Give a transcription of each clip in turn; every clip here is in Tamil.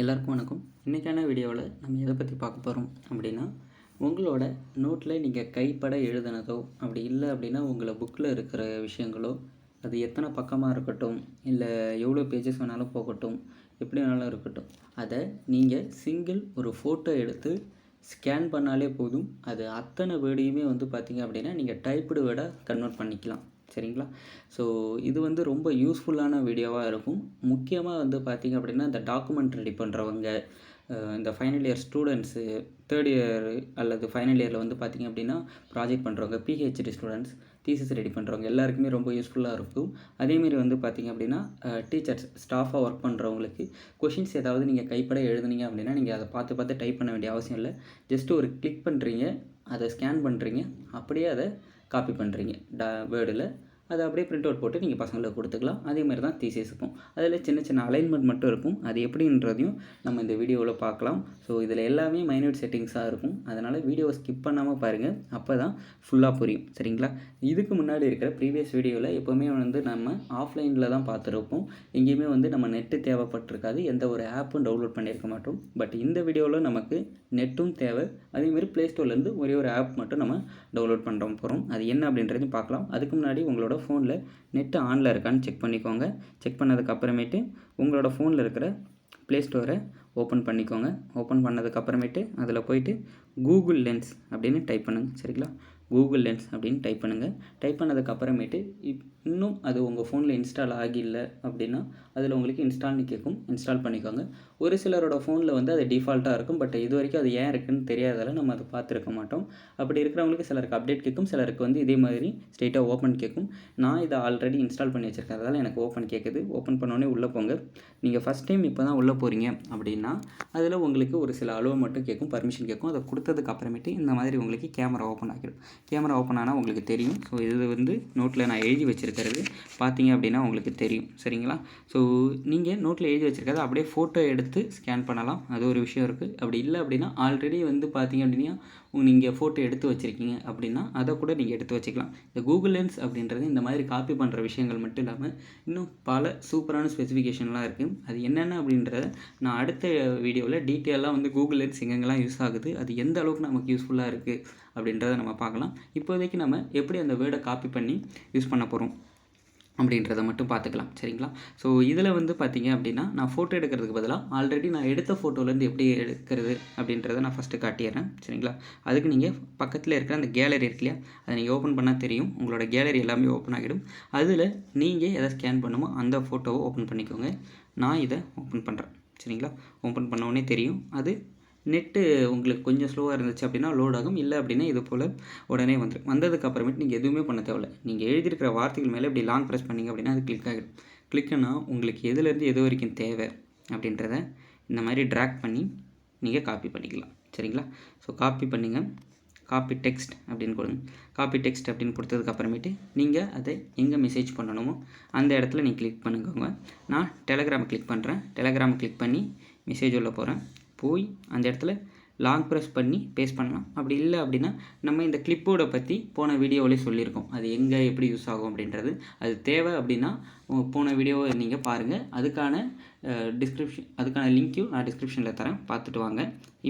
எல்லாருக்கும் வணக்கம். இன்றைக்கான வீடியோவில் நம்ம எதை பற்றி பார்க்க போகிறோம் அப்படின்னா, உங்களோட நோட்டில் நீங்கள் கைப்பட எழுதுனதோ அப்படி இல்லை அப்படின்னா உங்களை புக்கில் இருக்கிற விஷயங்களோ, அது எத்தனை பக்கமாக இருக்கட்டும், இல்லை எவ்வளோ பேஜஸ் வேணாலும் போகட்டும், எப்படி வேணாலும் இருக்கட்டும், அதை நீங்கள் ஒரு ஃபோட்டோ எடுத்து ஸ்கேன் பண்ணாலே போதும். அது அத்தனை வேர்டையுமே பார்த்திங்க அப்படின்னா நீங்கள் டைப்டு வேர்டாக கன்வெர்ட் பண்ணிக்கலாம். சரிங்களா? ஸோ இது ரொம்ப யூஸ்ஃபுல்லான வீடியோவாக இருக்கும். முக்கியமாக பார்த்திங்க அப்படின்னா இந்த டாக்குமெண்ட் ரெடி பண்ணுறவங்க, இந்த final year students, third year அல்லது ஃபைனல் இயரில் பார்த்திங்க அப்படின்னா ப்ராஜெக்ட் பண்ணுறவங்க, பிஹெச்டி ஸ்டூடெண்ட்ஸ், தீசிஸ் ரெடி பண்ணுறவங்க எல்லாருக்குமே ரொம்ப யூஸ்ஃபுல்லாக இருக்கும். அதேமாரி பார்த்திங்க அப்படின்னா டீச்சர்ஸ், ஸ்டாஃபாக ஒர்க் பண்ணுறவங்களுக்கு கொஷின்ஸ் ஏதாவது நீங்கள் கைப்பட எழுதுனீங்க அப்படின்னா நீங்கள் அதை பார்த்து டைப் பண்ண வேண்டிய அவசியம் இல்லை. ஜஸ்ட்டு ஒரு கிளிக் பண்ணுறீங்க, அதை ஸ்கேன் பண்ணுறீங்க, அப்படியே அதை காப்பி பண்ணுறீங்க வேர்டில். அதை அப்படியே பிரிண்ட் அவுட் போட்டு நீங்கள் பசங்களுக்கு கொடுத்துக்கலாம். அதேமாதிரி தான் தீசிஸுக்கும் அதில் சின்ன சின்ன அலைன்மெண்ட் மட்டும் இருக்கும். அது எப்படின்றதையும் நம்ம இந்த வீடியோவில் பார்க்கலாம். ஸோ இதில் எல்லாமே மைன்யூட் செட்டிங்ஸாக இருக்கும். அதனால் வீடியோவை ஸ்கிப் பண்ணாமல் பாருங்கள், அப்போ தான் ஃபுல்லாக புரியும். சரிங்களா? இதுக்கு முன்னாடி இருக்கிற ப்ரீவியஸ் வீடியோவில் எப்போவுமே நம்ம ஆஃப்லைனில் தான் பார்த்துருப்போம். எங்கேயுமே நம்ம நெட்டு தேவைப்பட்டிருக்காது, எந்த ஒரு ஆப்பும் டவுன்லோட் பண்ணியிருக்க மாட்டோம். பட் இந்த வீடியோவில் நமக்கு நெட்டும் தேவை. அதேமாதிரி ப்ளே ஸ்டோர்லேருந்து ஒரே ஒரு ஆப் மட்டும் நம்ம டவுன்லோட் பண்ணுற போகிறோம். அது என்ன அப்படின்றதையும் பார்க்கலாம். அதுக்கு முன்னாடி உங்களோட ஃபோனில் நெட்டு ஆனில் இருக்கான்னு செக் பண்ணிக்கோங்க. செக் பண்ணதுக்கப்புறமேட்டு உங்களோட ஃபோனில் இருக்கிற ப்ளே ஸ்டோரை ஓப்பன் பண்ணிக்கோங்க. ஓப்பன் பண்ணதுக்கப்புறமேட்டு அதில் போய்ட்டு கூகுள் லென்ஸ் அப்படின்னு டைப் பண்ணுங்கள். சரிங்களா? கூகுள் லென்ஸ் அப்படின்னு டைப் பண்ணுங்கள். டைப் பண்ணதுக்கப்புறமேட்டு இன்னும் அது உங்கள் ஃபோனில் இன்ஸ்டால் ஆகில்லை அப்படின்னா அதில் உங்களுக்கு இன்ஸ்டால்னு கேட்கும். இன்ஸ்டால் பண்ணிக்கோங்க. ஒரு சிலரோட ஃபோனில் அது டிஃபால்ட்டாக இருக்கும். பட் இது வரைக்கும் அது ஏன் இருக்குதுன்னு தெரியாதால நம்ம அதை பார்த்துருக்க மாட்டோம். அப்படி இருக்கிறவங்களுக்கு சிலருக்கு அப்டேட் கேட்கும், சிலருக்கு இதே மாதிரி ஸ்ட்ரெயிட்டாக ஓப்பன் கேட்கும். நான் இதை ஆல்ரெடி இன்ஸ்டால் பண்ணி வச்சுருக்கிறதால எனக்கு ஓப்பன் கேட்குது. ஓப்பன் பண்ணோடனே உள்ளே போங்க. நீங்கள் ஃபஸ்ட் டைம் இப்போ தான் உள்ளே போகிறீங்க அப்படின்னா அதில் உங்களுக்கு ஒரு சில அளவு மட்டும் கேட்கும், பர்மிஷன் கேட்கும். அதை கொடுத்ததுக்கு அப்புறமேட்டு இந்த மாதிரி உங்களுக்கு கேமரா ஓப்பன் ஆகிடும். கேமரா ஓப்பன் ஆனால் உங்களுக்கு தெரியும். ஸோ இது நோட்டில் நான் எழுதி வச்சுருக்கிறது பார்த்தீங்க அப்படின்னா உங்களுக்கு தெரியும். சரிங்களா? ஸோ நீங்கள் நோட்டில் எழுதி வச்சுருக்கிறது அப்படியே ஃபோட்டோ எடுத்து ஸ்கேன் பண்ணலாம். அது ஒரு விஷயம் இருக்குது. அப்படி இல்லை அப்படின்னா ஆல்ரெடி பார்த்தீங்க அப்படின்னா நீங்கள் ஃபோட்டோ எடுத்து வச்சுருக்கீங்க அப்படின்னா அதை கூட நீங்கள் எடுத்து வச்சுக்கலாம். இந்த கூகுள் லென்ஸ் அப்படின்றது இந்த மாதிரி காப்பி பண்ணுற விஷயங்கள் மட்டும் இல்லாமல் இன்னும் பல சூப்பரான ஸ்பெசிஃபிகேஷன்லாம் இருக்குது. அது என்னென்ன அப்படின்றத நான் அடுத்த வீடியோவில் டீட்டெயிலாக கூகுள் லென்ஸ் எங்கெங்கெல்லாம் யூஸ் ஆகுது, அது எந்த அளவுக்கு நமக்கு யூஸ்ஃபுல்லாக இருக்குது அப்படின்றத நம்ம பார்க்கலாம். இப்போதைக்கு நம்ம எப்படி அந்த வேர்டை காப்பி பண்ணி யூஸ் பண்ண போகிறோம் அப்படின்றத மட்டும் பார்த்துக்கலாம். சரிங்களா? ஸோ இதில் பார்த்தீங்க அப்படின்னா நான் ஃபோட்டோ எடுக்கிறதுக்கு பதிலாக ஆல்ரெடி நான் எடுத்த ஃபோட்டோலேருந்து எப்படி எடுக்கிறது அப்படின்றத நான் ஃபஸ்ட்டு காட்டிடுறேன். சரிங்களா? அதுக்கு நீங்கள் பக்கத்தில் இருக்கிற அந்த கேலரி இருக்கு இல்லையா, அதை நீங்கள் ஓப்பன் பண்ணால் தெரியும். உங்களோட கேலரி எல்லாமே ஓப்பன் ஆகிடும். அதில் நீங்கள் எதை ஸ்கேன் பண்ணுமோ அந்த ஃபோட்டோவை ஓப்பன் பண்ணிக்கோங்க. நான் இதை ஓப்பன் பண்ணுறேன். சரிங்களா? ஓப்பன் பண்ணோடனே தெரியும். அது நெட்டு உங்களுக்கு கொஞ்சம் ஸ்லோவாக இருந்துச்சு அப்படின்னா லோட் ஆகும். இல்லை அப்படின்னா இது போல் உடனே வந்துடும். வந்ததுக்கு அப்புறமேட்டு நீங்கள் எதுவுமே பண்ண தேவையில்லை. நீங்கள் எழுதியிருக்கிற வார்த்தைகள் மேலே இப்படி லாங் ப்ரெஸ் பண்ணிங்க அப்படின்னா அது கிளிக் ஆகிடும். கிளிக்குன்னா உங்களுக்கு எதுலேருந்து எது வரைக்கும் தேவை அப்படின்றத இந்த மாதிரி ட்ராக் பண்ணி நீங்கள் காப்பி பண்ணிக்கலாம். சரிங்களா? ஸோ காப்பி பண்ணிங்க. காப்பி டெக்ஸ்ட் அப்படின்னு கொடுங்க. காப்பி டெக்ஸ்ட் அப்படின்னு கொடுத்ததுக்கு அப்புறமேட்டு நீங்கள் அதை எங்கே மெசேஜ் பண்ணணுமோ அந்த இடத்துல நீங்கள் கிளிக் பண்ணிக்கோங்க. நான் டெலகிராமை கிளிக் பண்ணுறேன். டெலகிராமை கிளிக் பண்ணி மெசேஜ் உள்ள போகிறேன். போய் அந்த இடத்துல லாங் ப்ரெஸ் பண்ணி பேஸ்ட் பண்ணலாம். அப்படி இல்லை அப்படின்னா நம்ம இந்த கிளிப்போர்டை பற்றி போன வீடியோவிலே சொல்லியிருக்கோம். அது எங்கே எப்படி யூஸ் ஆகும் அப்படின்றது. அது தேவை அப்படின்னா போன வீடியோவை நீங்கள் பாருங்கள். அதுக்கான அதுக்கான லிங்க்கையும் நான் டிஸ்கிரிப்ஷனில் தரேன், பார்த்துட்டு வாங்க.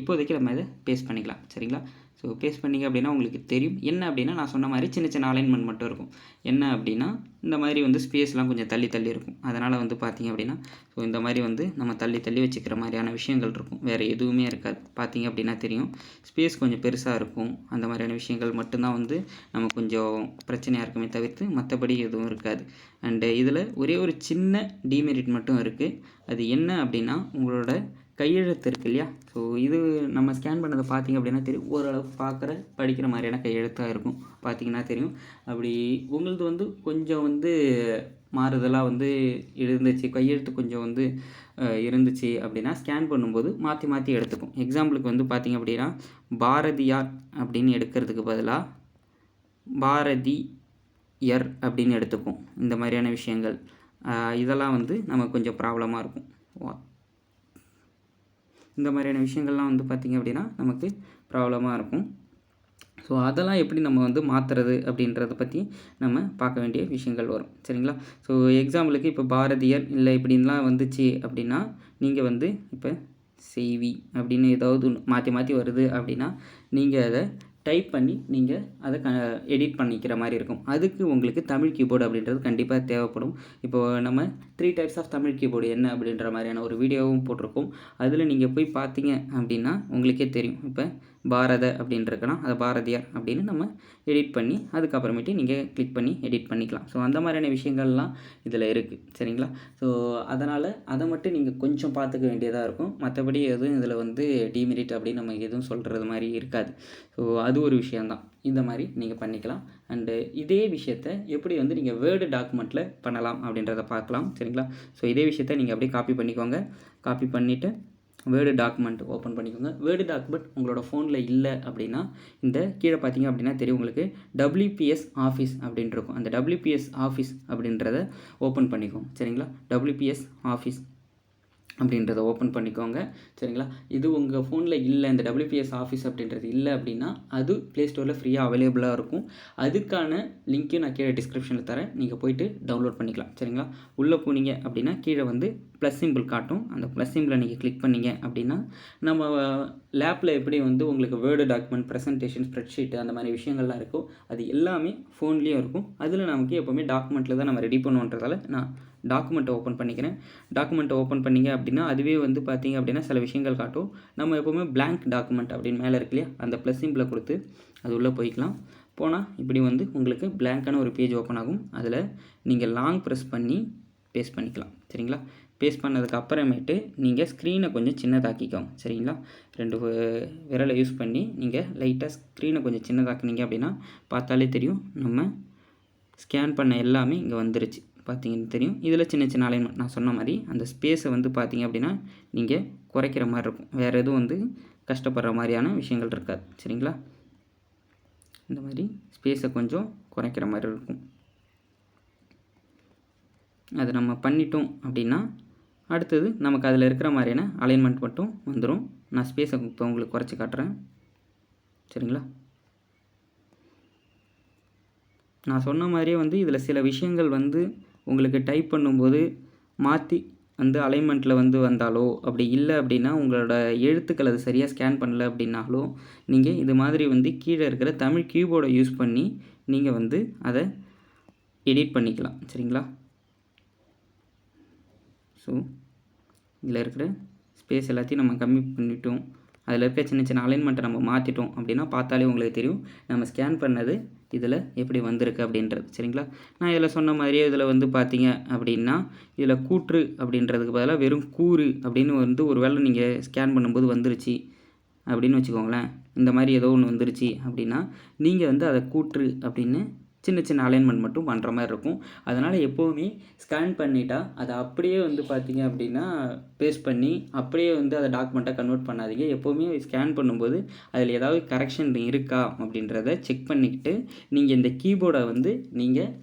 இப்போதைக்கு நம்ம இதை பேஸ்ட் பண்ணிக்கலாம். சரிங்களா? ஸோ பேஸ்ட் பண்ணிங்க அப்படின்னா உங்களுக்கு தெரியும். என்ன அப்படின்னா நான் சொன்ன மாதிரி சின்ன சின்ன அலைன்மெண்ட் மட்டும் இருக்கும். என்ன அப்படின்னா இந்த மாதிரி ஸ்பேஸ்லாம் கொஞ்சம் தள்ளி தள்ளி இருக்கும். அதனால் பார்த்தீங்க அப்படின்னா ஸோ இந்த மாதிரி நம்ம தள்ளி தள்ளி வச்சுக்கிற மாதிரியான விஷயங்கள் இருக்கும். வேறு எதுவுமே இருக்காது. பார்த்தீங்க அப்படின்னா தெரியும். ஸ்பேஸ் கொஞ்சம் பெருசாக இருக்கும். அந்த மாதிரியான விஷயங்கள் மட்டும்தான் நம்ம கொஞ்சம் பிரச்சனையாக இருக்குமே தவிர்த்து மற்றபடி எதுவும் இருக்காது. அண்டு இதில் ஒரே ஒரு சின்ன டிமெரிட் மட்டும் இருக்குது. அது என்ன அப்படின்னா உங்களோட கையெழுத்து இருக்கு இல்லையா. ஸோ இது நம்ம ஸ்கேன் பண்ணதை பார்த்திங்க அப்படின்னா தெரியும். ஓரளவுக்கு படிக்கிற மாதிரியான கையெழுத்தாக இருக்கும். பார்த்திங்கன்னா தெரியும். அப்படி உங்களது கொஞ்சம் மாறுதலாக இருந்துச்சு, கையெழுத்து கொஞ்சம் இருந்துச்சு அப்படின்னா ஸ்கேன் பண்ணும்போது மாற்றி மாற்றி எடுத்துக்கும். எக்ஸாம்பிளுக்கு பார்த்திங்க அப்படின்னா பாரதியார் அப்படின்னு எடுக்கிறதுக்கு பதிலாக பாரதியர் அப்படின்னு எடுத்துக்கும். இந்த மாதிரியான விஷயங்கள் இதெல்லாம் நம்ம கொஞ்சம் ப்ராப்ளமாக இருக்கும். இந்த மாதிரியான விஷயங்கள்லாம் பார்த்திங்க அப்படின்னா நமக்கு ப்ராப்ளமாக இருக்கும். ஸோ அதெல்லாம் எப்படி நம்ம மாற்றுறது அப்படின்றத பற்றி நம்ம பார்க்க வேண்டிய விஷயங்கள் வரும். சரிங்களா? ஸோ எக்ஸாம்பிளுக்கு இப்போ பாரதியர் இல்லை இப்படின்லாம் வந்துச்சு அப்படின்னா நீங்கள் இப்போ செய்வி அப்படின்னு ஏதாவது மாற்றி மாற்றி வருது அப்படின்னா நீங்கள் அதை டைப் பண்ணி நீங்கள் அதை எடிட் பண்ணிக்கிற மாதிரி இருக்கும். அதுக்கு உங்களுக்கு தமிழ் கீபோர்டு அப்படின்றது கண்டிப்பாக தேவைப்படும். இப்போது நம்ம 3 டைப்ஸ் ஆஃப் தமிழ் கீபோர்டு என்ன அப்படின்ற மாதிரியான ஒரு வீடியோவும் போட்டிருக்கோம். அதில் நீங்கள் போய் பார்த்தீங்க அப்படின்னா உங்களுக்கே தெரியும். இப்போ பாரத அப்படின்னு இருக்குன்னா அதை பாரதியார் அப்படின்னு நம்ம எடிட் பண்ணி அதுக்கப்புறமேட்டு நீங்கள் கிளிக் பண்ணி எடிட் பண்ணிக்கலாம். ஸோ அந்த மாதிரியான விஷயங்கள்லாம் இதில் இருக்குது. சரிங்களா? ஸோ அதனால் அதை மட்டும் நீங்கள் கொஞ்சம் பார்த்துக்க வேண்டியதாக இருக்கும். மற்றபடி எதுவும் இதில் வந்து டிமெரிட் அப்படின்னு நம்ம எதுவும் சொல்கிறது மாதிரி இருக்காது. ஸோ அது ஒரு விஷயந்தான். இந்த மாதிரி நீங்கள் பண்ணிக்கலாம். அண்டு இதே விஷயத்த எப்படி வந்து நீங்கள் வேர்டு டாக்குமெண்ட்டில் பண்ணலாம் அப்படின்றத பார்க்கலாம். சரிங்களா? ஸோ இதே விஷயத்த நீங்கள் அப்படியே காப்பி பண்ணிக்கோங்க. காப்பி பண்ணிவிட்டு வேர்டு டாக்குமெண்ட் ஓப்பன் பண்ணிக்கோங்க. வேர்டு டாக்குமெண்ட் உங்களோட ஃபோனில் இல்லை அப்படின்னா இந்த கீழே பார்த்தீங்க அப்படின்னா தெரியும் உங்களுக்கு WPS ஆஃபீஸ் அப்படின்னு இருக்கும். அந்த WPS ஆஃபீஸ் அப்படின்றத ஓப்பன் பண்ணிக்கோங்க. சரிங்களா? WPS ஆஃபீஸ் அப்படின்றத ஓப்பன் பண்ணிக்கோங்க. சரிங்களா? இது உங்கள் ஃபோனில் இல்லை, இந்த WPS ஆஃபீஸ் அப்படின்றது இல்லை அப்படின்னா அது ப்ளே ஸ்டோரில் ஃப்ரீயாக அவைலபிளாக இருக்கும். அதுக்கான லிங்க்கையும் நான் கீழே டிஸ்கிரிப்ஷனில் தரேன். நீங்கள் போய்ட்டு டவுன்லோட் பண்ணிக்கலாம். சரிங்களா? உள்ளே போனீங்க அப்படின்னா கீழே வந்து ப்ளஸ் சிம்பிள் காட்டும். அந்த ப்ளஸ் சிம்பிளை நீங்கள் கிளிக் பண்ணிங்க அப்படின்னா நம்ம லேப்பில் எப்படி வந்து உங்களுக்கு வேர்டு டாக்குமெண்ட், ப்ரெசன்டேஷன், ஸ்ப்ரெட்ஷீட் அந்த மாதிரி விஷயங்கள்லாம் இருக்கும். அது எல்லாமே ஃபோன்லேயும் இருக்கும். அதில் நமக்கு எப்போவுமே டாக்குமெண்ட்டில் தான் நம்ம ரெடி பண்ணுவோன்றதால நான் டாக்குமெண்ட்டை ஓப்பன் பண்ணிக்கிறேன். டாக்குமெண்ட்டை ஓப்பன் பண்ணிங்க அப்படின்னா அதுவே வந்து பார்த்திங்க அப்படின்னா சில விஷயங்கள் காட்டும். நம்ம எப்போவுமே blank டாக்குமெண்ட் அப்படின்னு மேலே இருக்கு இல்லையா, அந்த ப்ளஸ் சிம்பிளை கொடுத்து அது உள்ளே போய்க்கலாம். போனால் இப்படி வந்து உங்களுக்கு blank-ஆன ஒரு பேஜ் ஓப்பன் ஆகும். அதில் நீங்கள் லாங் ப்ரெஸ் பண்ணி பேஸ்ட் பண்ணிக்கலாம். சரிங்களா? பேஸ்ட் பண்ணதுக்கு அப்புறமேட்டு நீங்கள் ஸ்க்ரீனை கொஞ்சம் சின்னதாக்கிக்கோங்க. சரிங்களா? 2 விரலை யூஸ் பண்ணி நீங்கள் லைட்டாக ஸ்க்ரீனை கொஞ்சம் சின்னதாக்குனீங்க அப்படின்னா பார்த்தாலே தெரியும் நம்ம ஸ்கேன் பண்ண எல்லாமே இங்கே வந்துருச்சு. பார்த்தீங்கன்னு தெரியும். இதில் சின்ன சின்ன அலைன்மெண்ட் நான் சொன்ன மாதிரி அந்த ஸ்பேஸை வந்து பார்த்தீங்க அப்படின்னா நீங்கள் குறைக்கிற மாதிரி இருக்கும். வேறு எதுவும் வந்து கஷ்டப்படுற மாதிரியான விஷயங்கள் இருக்காது. சரிங்களா? இந்த மாதிரி ஸ்பேஸை கொஞ்சம் குறைக்கிற மாதிரி இருக்கும். அது நம்ம பண்ணிட்டோம் அப்படின்னா அடுத்தது நமக்கு அதில் இருக்கிற மாதிரியான அலைன்மெண்ட் மட்டும் வந்துடும். நான் ஸ்பேஸை இப்போ உங்களுக்கு குறைச்சி காட்டுறேன். சரிங்களா? நான் சொன்ன மாதிரியே வந்து இதில் சில விஷயங்கள் வந்து உங்களுக்கு டைப் பண்ணும்போது மாற்றி வந்து அலைன்மெண்ட்டில் வந்து வந்தாலோ அப்படி இல்லை அப்படின்னா உங்களோட எழுத்துக்கள் அது சரியாக ஸ்கேன் பண்ணல அப்படின்னாலோ நீங்கள் இது மாதிரி வந்து கீழே இருக்கிற தமிழ் கீபோர்டை யூஸ் பண்ணி நீங்கள் வந்து அதை எடிட் பண்ணிக்கலாம். சரிங்களா? ஸோ இதில் இருக்கிற ஸ்பேஸ் எல்லாத்தையும் நம்ம கம்மி பண்ணிட்டோம். அதில் இருக்க சின்ன சின்ன அலைன்மெண்ட்டை நம்ம மாற்றிட்டோம் அப்படின்னா பார்த்தாலே உங்களுக்கு தெரியும் நம்ம ஸ்கேன் பண்ணது இதில் எப்படி வந்திருக்கு அப்படின்றது. சரிங்களா? நான் இதில் சொன்ன மாதிரியே இதில் வந்து பார்த்தீங்க அப்படின்னா இதில் கூற்று அப்படின்றதுக்கு பதிலாக வெறும் கூறு அப்படின்னு வந்து ஒரு வேளை நீங்கள் ஸ்கேன் பண்ணும்போது வந்துருச்சு அப்படின்னு வச்சுக்கோங்களேன். இந்த மாதிரி ஏதோ ஒன்று வந்துருச்சு அப்படின்னா நீங்கள் வந்து அதை கூற்று அப்படின்னு சின்ன சின்ன அலைன்மெண்ட் மட்டும் பண்ணுற மாதிரி இருக்கும். அதனால் எப்போவுமே ஸ்கேன் பண்ணிட்டா அதை அப்படியே வந்து பார்த்தீங்க அப்படின்னா பேஸ்ட் பண்ணி அப்படியே வந்து அதை டாக்குமெண்ட்டாக கன்வெர்ட் பண்ணாதீங்க. எப்போவுமே ஸ்கேன் பண்ணும்போது அதில் ஏதாவது கரெக்ஷன் இருக்கா அப்படின்றத செக் பண்ணிக்கிட்டு நீங்கள் இந்த கீபோர்டை வந்து நீங்கள்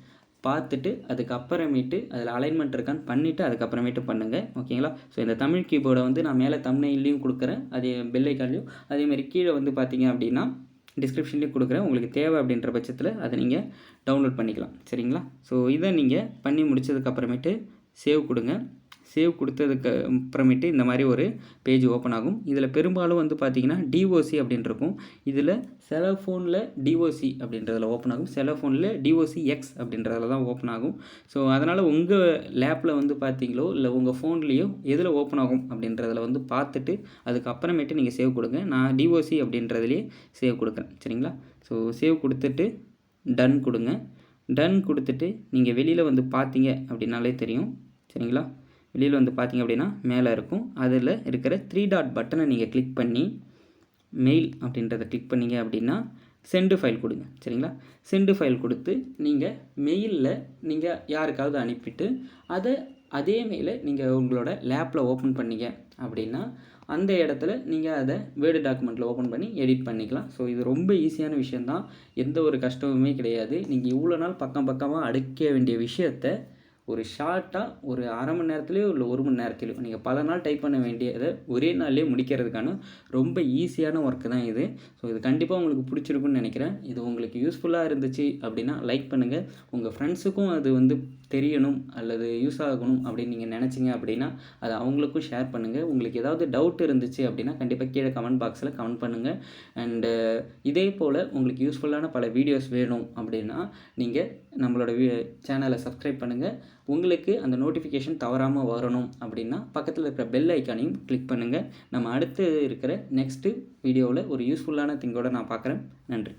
பார்த்துட்டு அதுக்கப்புறமேட்டு அதில் அலைன்மெண்ட் இருக்கான்னு பண்ணிவிட்டு அதுக்கப்புறமேட்டு பண்ணுங்கள். ஓகேங்களா? ஸோ இந்த தமிழ் கீபோர்டை வந்து நான் மேலே தம்ப்நெயில்லையும் கொடுக்குறேன், அதே பெல் ஐக்கான்லையும், அதேமாதிரி கீழே வந்து பார்த்தீங்க அப்படின்னா டிஸ்கிரிப்ஷன்லேயும் கொடுக்குறேன். உங்களுக்கு தேவை அப்படின்ற பட்சத்தில் அதை நீங்கள் டவுன்லோட் பண்ணிக்கலாம். சரிங்களா? ஸோ இதை நீங்கள் பண்ணி முடித்ததுக்கப்புறமேட்டு சேவ் கொடுங்க. சேவ் கொடுத்ததுக்கு அப்புறமேட்டு இந்த மாதிரி ஒரு பேஜ் ஓப்பன் ஆகும். இதில் பெரும்பாலும் வந்து பார்த்திங்கன்னா DOC அப்படின்னு இருக்கும். இதில் சில ஃபோனில் DOC அப்படின்றதில் ஓப்பன் ஆகும், சில ஃபோனில் DOCX அப்படின்றதில் தான் ஓப்பன் ஆகும். ஸோ அதனால் உங்கள் லேப்பில் வந்து பார்த்தீங்களோ இல்லை உங்கள் ஃபோன்லேயோ எதில் ஓப்பன் ஆகும் அப்படின்றதில் வந்து பார்த்துட்டு அதுக்கப்புறமேட்டு நீங்கள் சேவ் கொடுங்க. நான் DOC அப்படின்றதுலேயே சேவ் கொடுக்குறேன். சரிங்களா? ஸோ சேவ் கொடுத்துட்டு டன் கொடுங்க. டன் கொடுத்துட்டு நீங்கள் வெளியில் வந்து பார்த்தீங்க அப்படின்னாலே தெரியும். சரிங்களா? வெளியில் வந்து பார்த்தீங்க அப்படின்னா மேலே இருக்கும். அதில் இருக்கிற 3 டாட் பட்டனை நீங்கள் கிளிக் பண்ணி மெயில் அப்படின்றத கிளிக் பண்ணிங்க அப்படின்னா சென்டு ஃபைல் கொடுங்க. சரிங்களா? சென்டு ஃபைல் கொடுத்து நீங்கள் மெயிலில் நீங்கள் யாருக்காவது அனுப்பிட்டு அதே மெயிலை நீங்கள் உங்களோட லேப்பில் ஓப்பன் பண்ணிங்க அப்படின்னா அந்த இடத்துல நீங்கள் அதை வேர்டு டாக்குமெண்ட்டில் ஓப்பன் பண்ணி எடிட் பண்ணிக்கலாம். ஸோ இது ரொம்ப ஈஸியான விஷயந்தான். எந்த ஒரு கஷ்டமுமே கிடையாது. நீங்கள் இவ்வளோ நாள் பக்கமாக அடுக்க வேண்டிய விஷயத்தை ஒரு ஷார்ட்டாக ஒரு அரை மணி நேரத்துலேயோ இல்லை 1 மணி நேரத்துலையோ நீங்கள் பல நாள் டைப் பண்ண வேண்டியதை ஒரே நாள்லேயே முடிக்கிறதுக்கான ரொம்ப ஈஸியான ஒர்க்கு தான் இது. ஸோ இது கண்டிப்பாக உங்களுக்கு பிடிச்சிருக்குன்னு நினைக்கிறேன். இது உங்களுக்கு யூஸ்ஃபுல்லாக இருந்துச்சு அப்படின்னா லைக் பண்ணுங்கள். உங்கள் ஃப்ரெண்ட்ஸுக்கும் அது வந்து தெரியணும் அல்லது யூஸ் ஆகணும் அப்படின்னு நீங்கள் நினச்சிங்க அப்படின்னா அதை அவங்களுக்கும் ஷேர் பண்ணுங்கள். உங்களுக்கு ஏதாவது டவுட் இருந்துச்சு அப்படின்னா கண்டிப்பாக கீழே கமெண்ட் பாக்ஸில் கமெண்ட் பண்ணுங்கள். அண்டு இதே போல் உங்களுக்கு யூஸ்ஃபுல்லான பல வீடியோஸ் வேணும் அப்படின்னா நீங்கள் நம்மளோட சேனலை சப்ஸ்கிரைப் பண்ணுங்கள். உங்களுக்கு அந்த நோட்டிஃபிகேஷன் தவறாமல் வரணும் அப்படின்னா பக்கத்தில் இருக்கிற பெல் ஐக்கானையும் கிளிக் பண்ணுங்கள். நம்ம அடுத்து இருக்கிற நெக்ஸ்ட்டு வீடியோவில் ஒரு யூஸ்ஃபுல்லான திங்கோட நான் பார்க்குறேன். நன்றி.